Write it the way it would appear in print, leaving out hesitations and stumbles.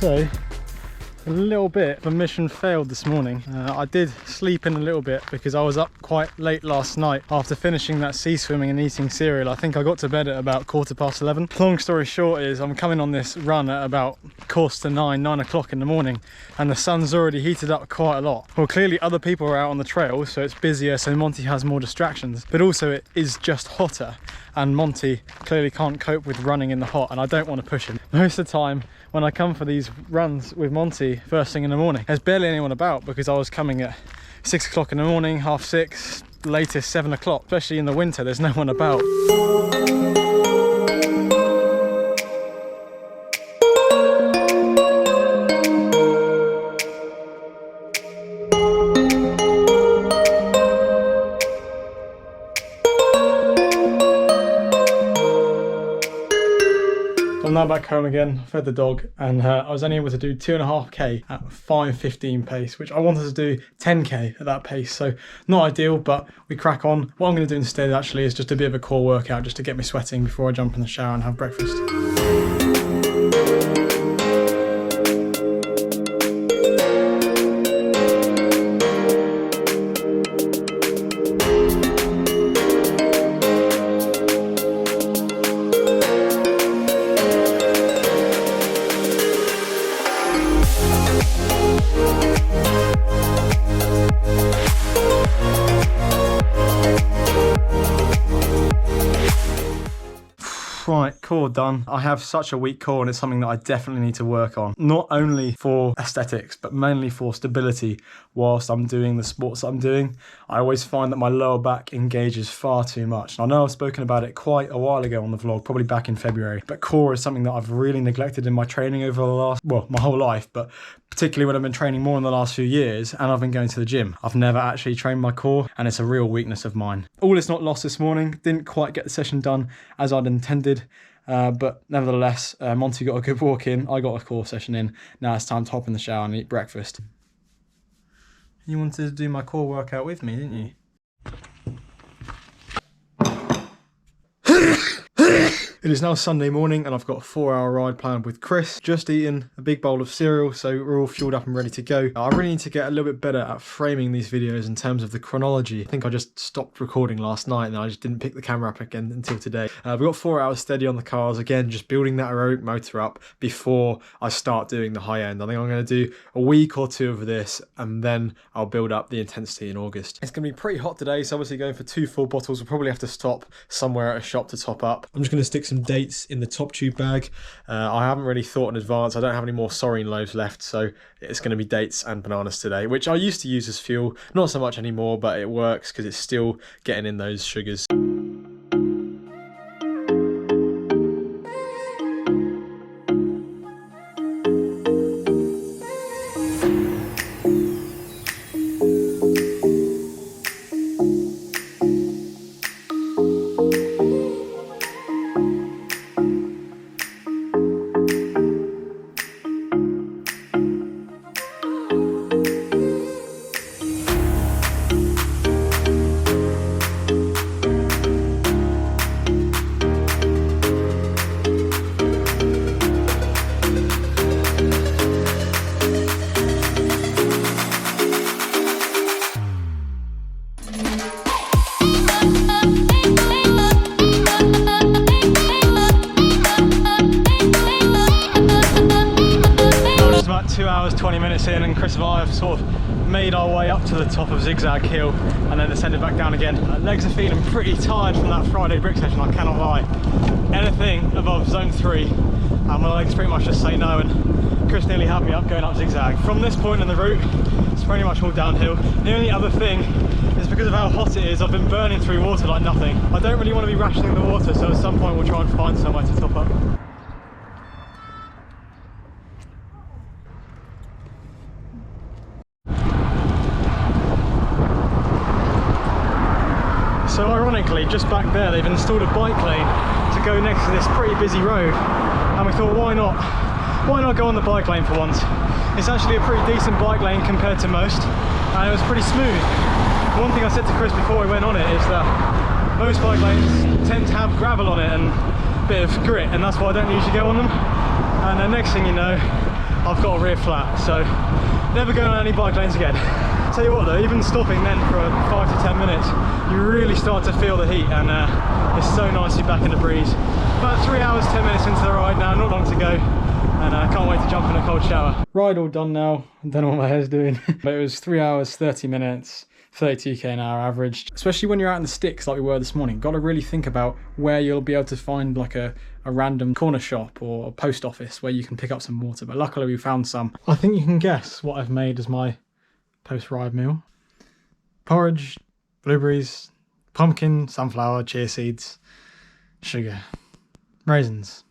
So, a little bit of a mission failed this morning. I did sleep in a little bit because I was up quite late last night after finishing that sea swimming and eating cereal. I think I got to bed at about 11:15. Long story short is I'm coming on this run at about 9 o'clock in the morning, and the sun's already heated up quite a lot. Well, clearly other people are out on the trail, so it's busier, so Monty has more distractions, but also it is just hotter, and Monty clearly can't cope with running in the hot, and I don't want to push him. Most of the time when I come for these runs with Monty first thing in the morning, there's barely anyone about because I was coming at 6 o'clock in the morning, 6:30, latest 7 o'clock. Especially in the winter, there's no one about. I'm now back home again, fed the dog, and I was only able to do 2.5k at 5:15 pace, which I wanted to do 10k at that pace, so not ideal, but we crack on. What I'm going to do instead actually is just a bit of a core workout just to get me sweating before I jump in the shower and have breakfast. Right, core done. I have such a weak core and it's something that I definitely need to work on. Not only for aesthetics, but mainly for stability whilst I'm doing the sports that I'm doing. I always find that my lower back engages far too much. And I know I've spoken about it quite a while ago on the vlog, probably back in February, but core is something that I've really neglected in my training over the last, well, my whole life, but particularly when I've been training more in the last few years and I've been going to the gym. I've never actually trained my core and it's a real weakness of mine. All is not lost this morning. Didn't quite get the session done as I'd intended. But nevertheless, Monty got a good walk in, I got a core session in. Now it's time to hop in the shower and eat breakfast. You wanted to do my core workout with me, didn't you? It is now Sunday morning and I've got a 4-hour ride planned with Chris. Just eaten a big bowl of cereal, so we're all fueled up and ready to go. I really need to get a little bit better at framing these videos in terms of the chronology. I think I just stopped recording last night and I just didn't pick the camera up again until today. We've got 4 hours steady on the cars, again, just building that aerobic motor up before I start doing the high end. I think I'm going to do a week or two of this and then I'll build up the intensity in August. It's going to be pretty hot today, so obviously going for 2 full bottles. We'll probably have to stop somewhere at a shop to top up. I'm just going to stick some dates in the top tube bag. I haven't really thought in advance. I don't have any more saurine loaves left, so it's going to be dates and bananas today, which I used to use as fuel. Not so much anymore, but it works because it's still getting in those sugars. About 2 hours 20 minutes in, and Chris and I have sort of made our way up to the top of Zigzag Hill and then descended back down again. Legs are feeling pretty tired from that Friday brick session, I cannot lie. Anything above zone 3 and my legs pretty much just say no, and Chris nearly had me up going up Zigzag. From this point in the route it's pretty much all downhill. The only other thing is because of how hot it is, I've been burning through water like nothing. I don't really want to be rationing the water, so at some point we'll try and find somewhere to top up. So ironically, just back there they've installed a bike lane to go next to this pretty busy road, and we thought why not go on the bike lane for once. It's actually a pretty decent bike lane compared to most, and it was pretty smooth. One thing I said to Chris before we went on it is that most bike lanes tend to have gravel on it and a bit of grit, and that's why I don't usually go on them. And the next thing you know, I've got a rear flat, so never going on any bike lanes again. Tell you what though, even stopping then for 5 to 10 minutes, you really start to feel the heat, and it's so nice to be back in the breeze. About 3 hours, 10 minutes into the ride now, not long to go, and I can't wait to jump in a cold shower. Ride all done now, I don't know what my hair's doing. But it was 3 hours, 30 minutes, 32k an hour averaged. Especially when you're out in the sticks like we were this morning, got to really think about where you'll be able to find like a random corner shop or a post office where you can pick up some water, but luckily we found some. I think you can guess what I've made as my post-ride meal. Porridge, blueberries, pumpkin, sunflower, chia seeds, sugar, raisins.